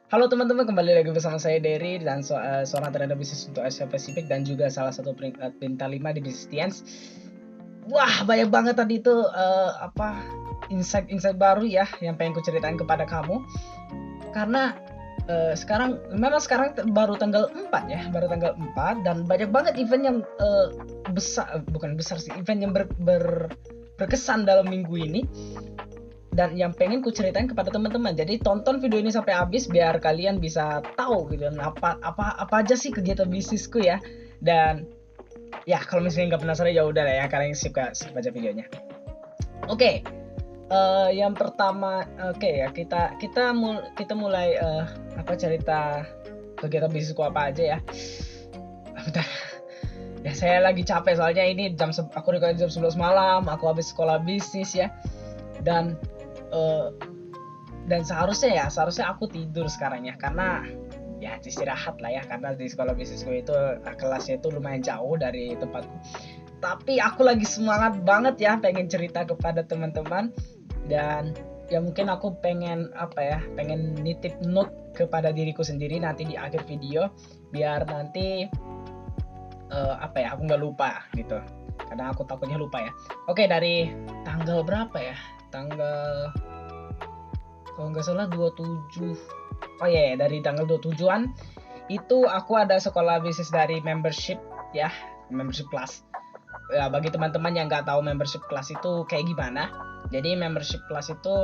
Halo teman-teman, kembali lagi bersama saya Derry dan seorang trader bisnis untuk Asia Pasifik dan juga salah satu peringkat bintang 5 di Business Tians. Wah, banyak banget tadi itu insight baru ya yang pengen ku ceritain kepada kamu. Karena sekarang baru tanggal 4 ya, baru tanggal 4 dan banyak banget event yang bukan besar sih, event yang berkesan dalam minggu ini dan yang pengen ku ceritain kepada teman-teman. Jadi tonton video ini sampai habis biar kalian bisa tahu gitu apa aja sih kegiatan bisnisku ya. Dan ya kalau misalnya nggak penasaran ya udah lah ya, kalian skip aja videonya. Oke. Yang pertama ya kita mulai cerita kegiatan bisnisku apa aja ya. Bentar. Ya saya lagi capek soalnya ini aku record jam 11 malam, aku habis sekolah bisnis ya. Dan seharusnya aku tidur sekarang ya, karena ya istirahat lah ya, karena di sekolah bisnisku itu kelasnya itu lumayan jauh dari tempatku. Tapi aku lagi semangat banget ya pengen cerita kepada teman-teman, dan ya mungkin aku pengen nitip note kepada diriku sendiri nanti di akhir video biar nanti aku nggak lupa gitu, karena aku takutnya lupa ya. Oke, dari tanggal berapa ya? Tanggal kalau nggak salah 27. Oh iya, dari tanggal 27-an itu aku ada sekolah bisnis dari membership ya, membership class. Ya, bagi teman-teman yang nggak tahu membership class itu kayak gimana, jadi membership class itu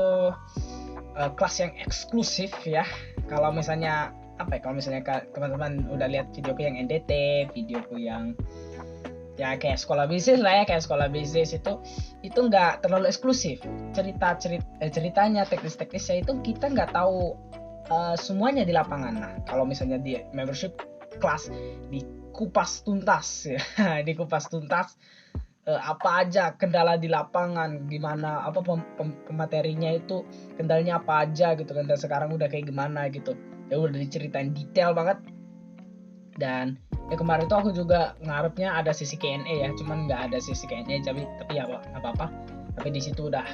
kelas yang eksklusif ya. Kalau misalnya teman-teman udah lihat videoku yang NDT, videoku yang ya kayak sekolah bisnis lah ya, kayak sekolah bisnis itu nggak terlalu eksklusif. Ceritanya teknisnya itu kita nggak tahu semuanya di lapangan. Nah, kalau misalnya di membership class dikupas tuntas ya, dikupas tuntas apa aja kendala di lapangan, gimana pematerinya itu kendalanya apa aja gitu kan, dan sekarang udah kayak gimana gitu ya, udah diceritain detail banget. Dan ya kemarin tuh aku juga ngarepnya ada sisi Q&A ya, cuman nggak ada sisi Q&A, tapi ya apa-apa. Tapi di situ udah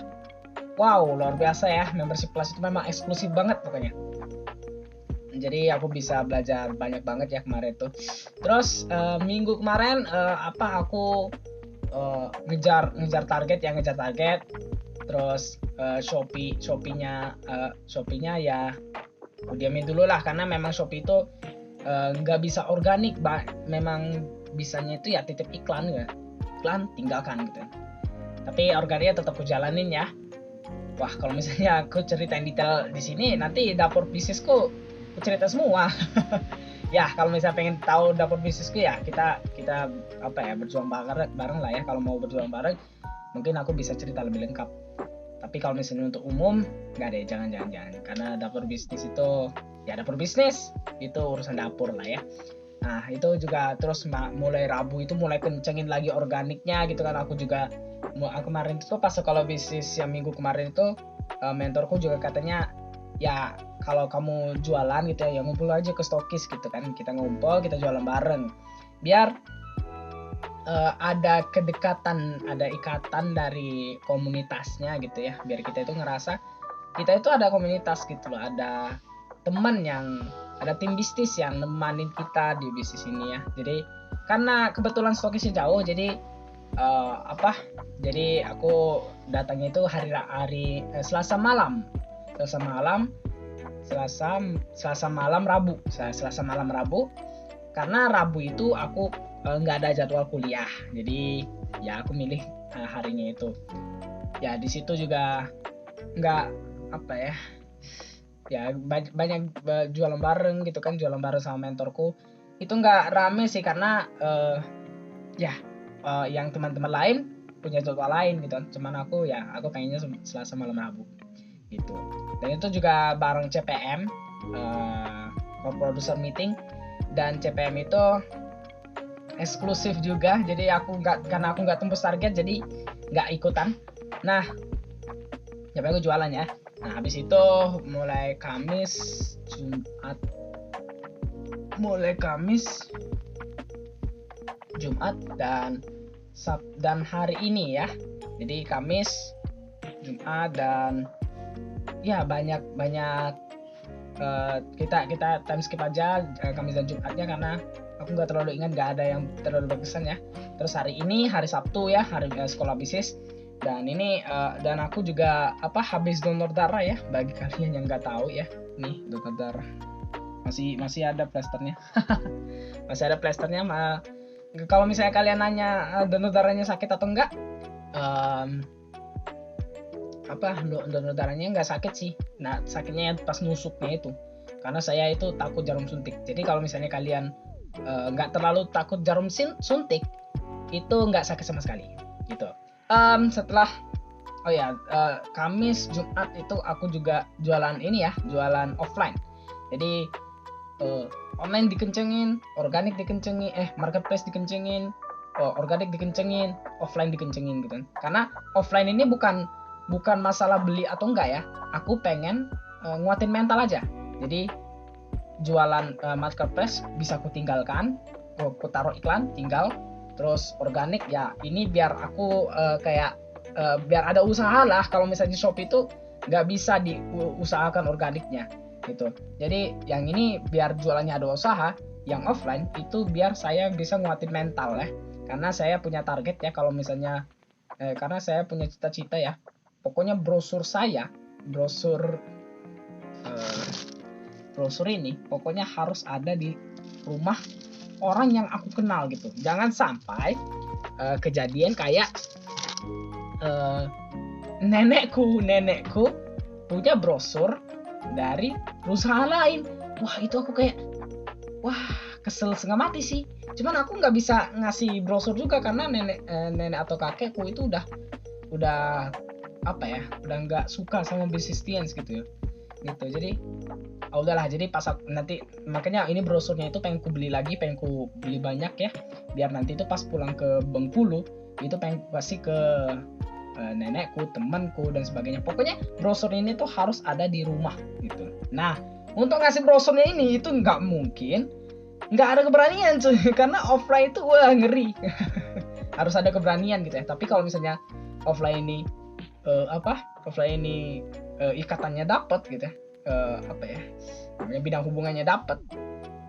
wow, luar biasa ya, membership class itu memang eksklusif banget pokoknya. Jadi aku bisa belajar banyak banget ya kemarin tuh. Terus minggu kemarin aku ngejar target. Terus Shopee-nya ya aku diamin dulu lah, karena memang Shopee itu nggak bisa organik, memang bisanya itu ya titip iklan tinggalkan gitu. Tapi organiknya tetap aku jalanin ya. Wah, kalau misalnya aku ceritain detail di sini nanti dapur bisnisku aku cerita semua. Ya kalau misalnya pengen tahu dapur bisnisku ya kita berjuang bareng lah ya. Kalau mau berjuang bareng mungkin aku bisa cerita lebih lengkap. Tapi kalau misalnya untuk umum nggak deh, jangan, karena dapur bisnis itu ya dapur bisnis itu urusan dapur lah ya. Nah itu juga terus mulai Rabu itu mulai kencengin lagi organiknya gitu kan. Aku kemarin itu pas sekolah bisnis yang minggu kemarin itu mentorku juga katanya ya kalau kamu jualan gitu ya ngumpul aja ke stokis gitu kan, kita ngumpul, kita jualan bareng biar ada kedekatan, ada ikatan dari komunitasnya gitu ya, biar kita itu ngerasa kita itu ada komunitas gitu loh, ada teman ada tim bisnis yang nemanin kita di bisnis ini ya. Jadi karena kebetulan stokisnya jauh, jadi jadi aku datangnya itu Selasa malam Rabu, karena Rabu itu aku nggak ada jadwal kuliah, jadi ya aku milih harinya itu. Ya di situ juga nggak banyak jualan bareng gitu kan, jualan bareng sama mentorku itu nggak rame sih, karena yang teman-teman lain punya jadwal lain gitu, cuman aku pengennya Selasa malam Rabu gitu. Dan itu juga bareng CPM, producer meeting, dan CPM itu eksklusif juga, jadi karena aku nggak tembus target jadi nggak ikutan. Nah ya aku jualan ya. Nah habis itu mulai Kamis Jumat dan hari ini ya. Jadi Kamis, Jumat, dan ya banyak kita time skip aja Kamis dan Jumatnya karena aku nggak terlalu ingat, nggak ada yang terlalu berkesan ya. Terus hari ini hari Sabtu ya, hari sekolah bisnis. Dan ini dan aku juga habis donor darah ya, bagi kalian yang nggak tahu ya, nih donor darah masih ada plasternya. Masih ada plasternya. Kalau misalnya kalian nanya donor darahnya sakit atau enggak, donor darahnya nggak sakit sih. Nah, sakitnya pas nusuknya itu, karena saya itu takut jarum suntik. Jadi kalau misalnya kalian nggak terlalu takut jarum suntik, itu nggak sakit sama sekali gitu. Setelah Kamis Jumat itu aku juga jualan ini ya, jualan offline. Jadi online dikencengin, organik dikencengin, marketplace dikencengin, organik dikencengin, offline dikencengin gitu. Karena offline ini bukan masalah beli atau enggak ya. Aku pengen nguatin mental aja. Jadi jualan marketplace bisa aku tinggalkan, aku taruh iklan, tinggal. Terus organik ya ini biar aku biar ada usaha lah. Kalau misalnya Shopee itu nggak bisa diusahakan organiknya gitu. Jadi yang ini biar jualannya ada usaha, yang offline itu biar saya bisa nguatin mental ya. Karena saya punya target ya, kalau misalnya karena saya punya cita-cita ya. Pokoknya brosur ini pokoknya harus ada di rumah orang yang aku kenal gitu. Jangan sampai kejadian kayak nenekku punya brosur dari perusahaan lain. Wah, itu aku kayak kesel setengah mati sih. Cuman aku nggak bisa ngasih brosur juga karena nenek atau kakekku itu udah udah nggak suka sama bisnis science gitu ya. Gitu. Jadi udahlah, jadi pas nanti makanya ini brosurnya itu pengen ku beli banyak ya, biar nanti itu pas pulang ke Bengkulu itu pengen kasih ke nenekku, temanku dan sebagainya. Pokoknya brosur ini tuh harus ada di rumah gitu. Nah, untuk ngasih brosurnya ini itu nggak ada keberanian cuy, karena offline itu ngeri. Harus ada keberanian gitu ya. Tapi kalau misalnya offline ini ikatannya dapat gitu ya, bidang hubungannya dapat,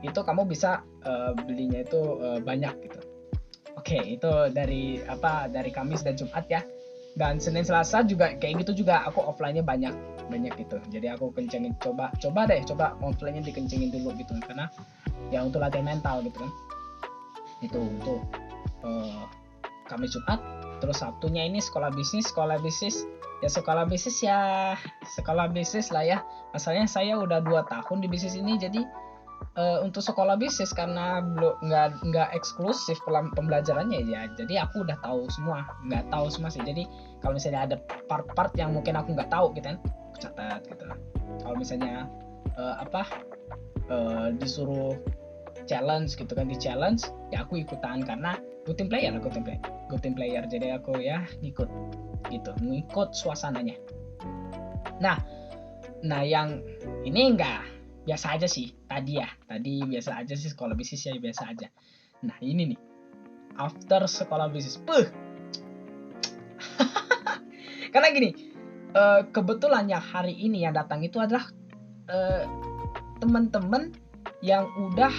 itu kamu bisa belinya itu banyak gitu. Oke, itu dari Kamis dan Jumat ya. Dan Senin Selasa juga kayak gitu juga, aku offline-nya banyak gitu. Jadi aku kencengin, coba offline-nya dikencengin dulu gitu, karena ya untuk latihan mental gitu kan. Itu untuk Kamis Jumat. Terus Sabtunya ini sekolah bisnis lah ya. Masalahnya saya udah 2 tahun di bisnis ini, jadi untuk sekolah bisnis karena nggak eksklusif pembelajarannya ya, jadi aku udah nggak tahu semua sih. Jadi kalau misalnya ada part-part yang mungkin aku nggak tahu gitu kan, aku catat gitu. Kalau misalnya disuruh challenge gitu kan, di challenge ya aku ikutan karena good team player, jadi aku ya ngikut suasananya. Nah yang ini enggak, biasa aja sih tadi biasa aja sih, sekolah bisnis ya biasa aja. Nah ini nih after sekolah bisnis karena gini, kebetulan yang hari ini yang datang itu adalah teman-teman yang udah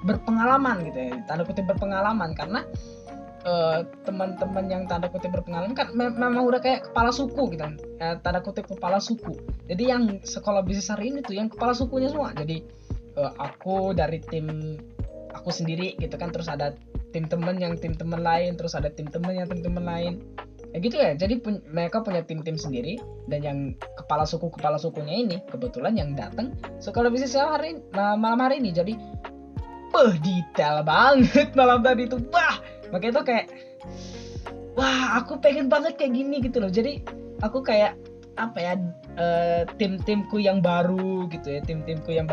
berpengalaman gitu ya, tanda kutip berpengalaman, karena teman-teman yang tanda kutip berpengalaman kan memang udah kayak kepala suku gitu kan, tanda kutip kepala suku. Jadi yang sekolah bisnis hari ini tuh yang kepala sukunya semua. Jadi aku dari tim aku sendiri gitu kan, terus ada tim temen lain, terus ada tim temen lain ya gitu ya. Jadi mereka punya tim sendiri, dan yang kepala sukunya ini kebetulan yang datang sekolah bisnis malam hari ini. Jadi detail banget malam tadi tuh. Makanya itu kayak aku pengen banget kayak gini gitu loh. Jadi aku kayak tim-timku yang baru gitu ya, kayak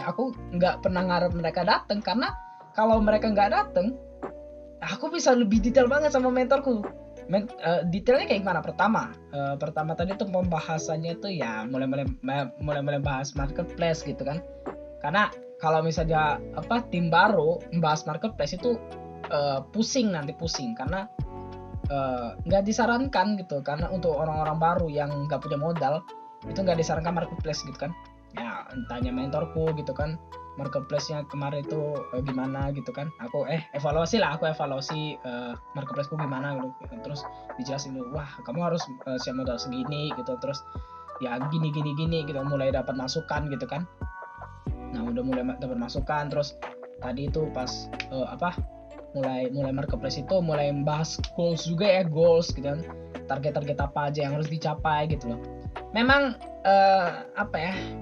aku nggak pernah ngarep mereka datang, karena kalau mereka nggak datang aku bisa lebih detail banget sama mentorku. Detailnya kayak gimana? Pertama tadi tuh pembahasannya tuh ya mulai bahas marketplace gitu kan. Karena kalau misalnya tim baru membahas marketplace itu pusing karena nggak disarankan gitu, karena untuk orang-orang baru yang nggak punya modal itu nggak disarankan marketplace gitu kan. tanya mentorku gitu kan, marketplace-nya kemarin itu gimana gitu kan. Aku evaluasi marketplace-ku gimana gitu. Terus dijelasin dulu, wah kamu harus siap modal segini gitu, terus ya gini gitu, mulai dapat masukan gitu kan. Nah udah mulai dapat masukan, terus tadi itu pas mulai marketplace itu mulai membahas goals juga ya, goals gitu kan, target apa aja yang harus dicapai gitu loh. Memang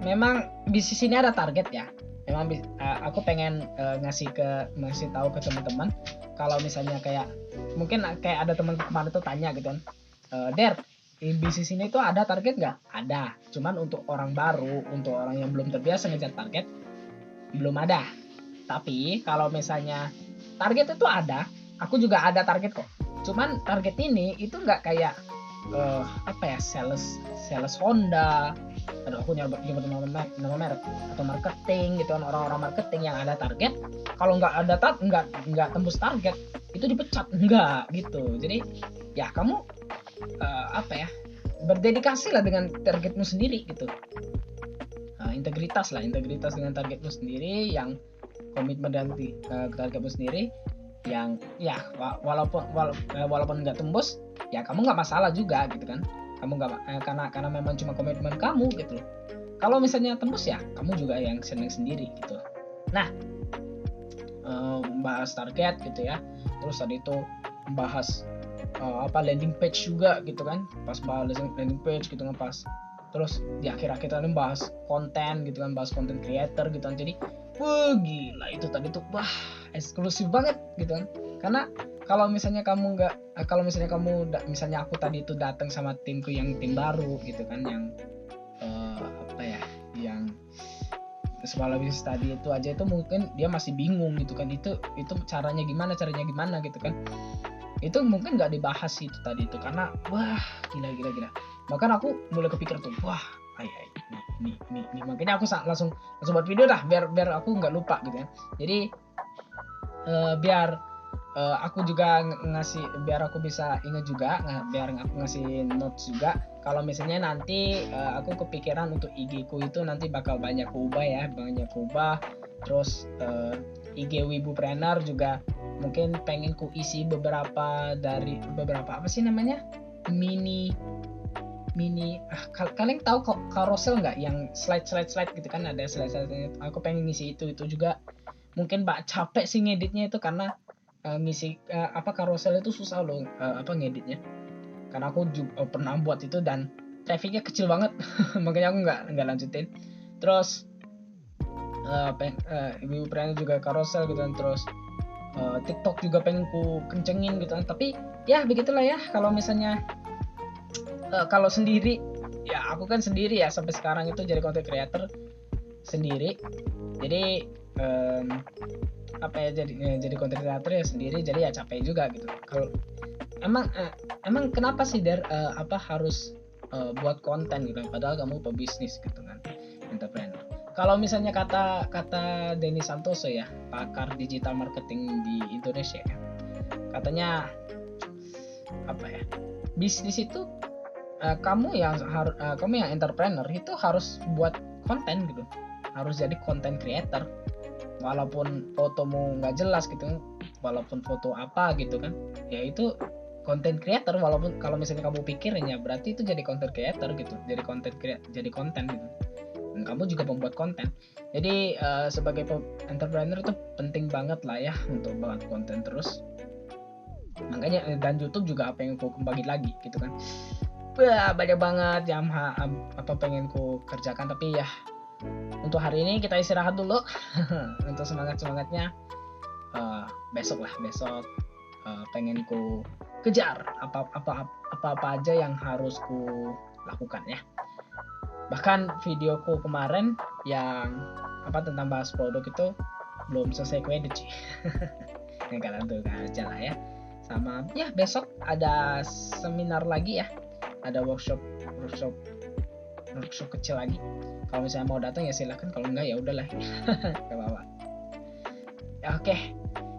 memang bisnis ini ada target ya. Memang aku pengen ngasih tahu ke teman-teman kalau misalnya kayak mungkin kayak ada teman kemarin tuh tanya gitu kan, Der, bisnis ini tuh ada target nggak? Ada, cuman untuk orang baru, untuk orang yang belum terbiasa ngejar target, belum ada. Tapi kalau misalnya target itu ada, aku juga ada target kok. Cuman target ini itu nggak kayak sales Honda, aduh aku nyebut nama merek atau marketing gitu kan, orang-orang marketing yang ada target, kalau nggak ada nggak tembus target itu dipecat, enggak gitu. Jadi ya kamu berdedikasi lah dengan targetmu sendiri gitu. Integritas dengan targetmu sendiri, yang komitmen dan targetmu sendiri, yang ya walaupun nggak tembus ya kamu nggak masalah juga gitu kan. Kamu nggak karena memang cuma komitmen kamu gitu loh. Kalau misalnya tembus ya kamu juga yang seneng sendiri gitu. Nah, bahas target gitu ya, terus tadi itu bahas landing page juga gitu kan, pas bahas landing page gitu kan, pas terus di akhir-akhir tadi bahas konten gitu kan, bahas content creator gitu kan. Jadi wah gila itu tadi tuh, wah eksklusif banget gitu kan. Karena kalau misalnya kamu misalnya aku tadi itu datang sama timku yang tim baru gitu kan, yang yang sekolah bisnis tadi itu aja itu mungkin dia masih bingung gitu kan, itu caranya gimana gitu kan. Itu mungkin nggak dibahas itu tadi itu, karena wah gila. Bahkan aku mulai kepikir tuh, wah ini makanya aku langsung buat video dah, biar aku nggak lupa gitu ya. Jadi biar aku juga biar aku bisa ingat juga, biar aku ngasih notes juga. Kalau misalnya nanti aku kepikiran untuk IG ku itu nanti bakal banyak ubah. Terus IG Wibupreneur juga mungkin pengen ku isi beberapa apa sih namanya, mini kalian tahu kok carousel nggak, yang slide gitu kan, ada slide. Aku pengen ngisi itu juga. Mungkin capek sih ngeditnya itu, karena ngisi carousel itu susah loh ngeditnya, karena aku juga pernah buat itu dan trafficnya kecil banget. Makanya aku nggak lanjutin. Terus Ibu Prana juga carousel gitu kan. Terus TikTok juga pengen ku kencengin gitu kan. Tapi ya begitulah ya, kalau misalnya kalau sendiri ya, aku kan sendiri ya sampai sekarang itu jadi content creator sendiri. Jadi jadi content creator ya sendiri, jadi ya capek juga gitu. Kalau emang kenapa sih harus buat konten gitu, padahal kamu pebisnis gitu kan, entrepreneur. Kalau misalnya kata Denny Santoso ya, pakar digital marketing di Indonesia ya, katanya bisnis itu kamu yang entrepreneur itu harus buat konten gitu, harus jadi content creator. Walaupun fotomu nggak jelas gitu, walaupun foto apa gitu kan, ya itu content creator. Walaupun kalau misalnya kamu pikirnya berarti itu jadi content creator gitu, jadi konten gitu. Dan kamu juga pembuat konten. Jadi sebagai entrepreneur itu penting banget lah ya untuk buat konten terus. Makanya dan YouTube juga apa yang aku bagi lagi gitu kan. Banyak banget yang pengen ku kerjakan, tapi ya untuk hari ini kita istirahat dulu. Untuk semangatnya besok pengen ku kejar apa aja yang harus ku lakukan ya. Bahkan videoku kemarin yang tentang bahas produk itu belum selesai ku edit sih. Kalian tuh aja lah ya. Sama ya besok ada seminar lagi ya, ada workshop kecil lagi. Kalau misalnya mau datang ya silakan, kalau enggak ya udahlah. Gak apa-apa. Ya, oke.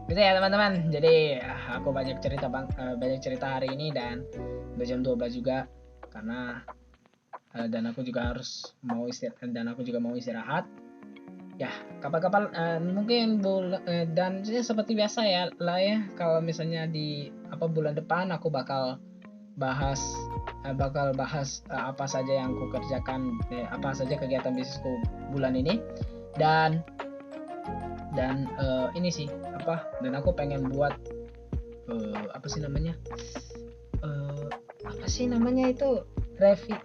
Gitu ya teman-teman. Jadi aku banyak cerita hari ini dan udah jam 12 juga, karena dan aku juga mau istirahat. Ya, kapan-kapan mungkin dan seperti biasa ya lah ya, kalau misalnya di bulan depan aku bakal bahas apa saja yang aku kerjakan, apa saja kegiatan bisnisku bulan ini. Dan ini sih dan aku pengen buat apa sih namanya itu review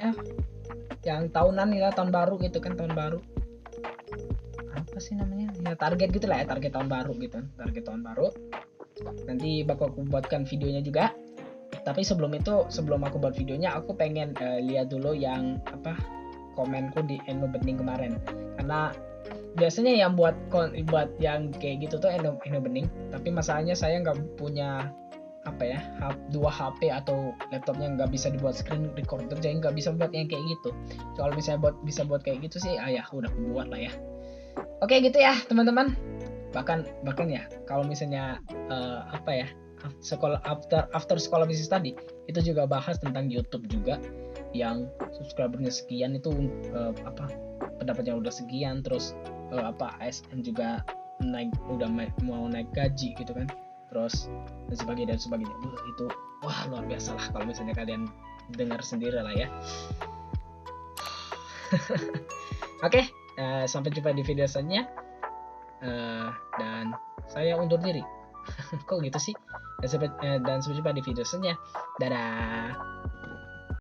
yang tahunan ya, tahun baru gitu kan, tahun baru apa sih namanya ya, target gitu lah ya, target tahun baru gitu, target tahun baru. Nanti bakal aku buatkan videonya juga, tapi sebelum aku buat videonya, aku pengen lihat dulu yang komenku di Eno Bening kemarin, karena biasanya yang buat yang kayak gitu tuh Eno Bening, tapi masalahnya saya nggak punya dua HP atau laptopnya nggak bisa dibuat screen recorder, jadi nggak bisa buat yang kayak gitu. Kalau misalnya bisa buat kayak gitu sih, ya udah aku buat lah ya. Oke gitu ya teman-teman. Bahkan ya kalau misalnya sekolah after sekolah bisnis tadi itu juga bahas tentang YouTube juga, yang subscribernya sekian itu pendapatnya udah sekian, terus ASN juga mau naik gaji gitu kan, terus dan sebagainya. Itu wah luar biasa lah kalau misalnya kalian dengar sendiri lah ya. Oke, sampai jumpa di video selanjutnya, dan saya undur diri. Kok gitu sih? Dan sampai jumpa di video selanjutnya. Dadah.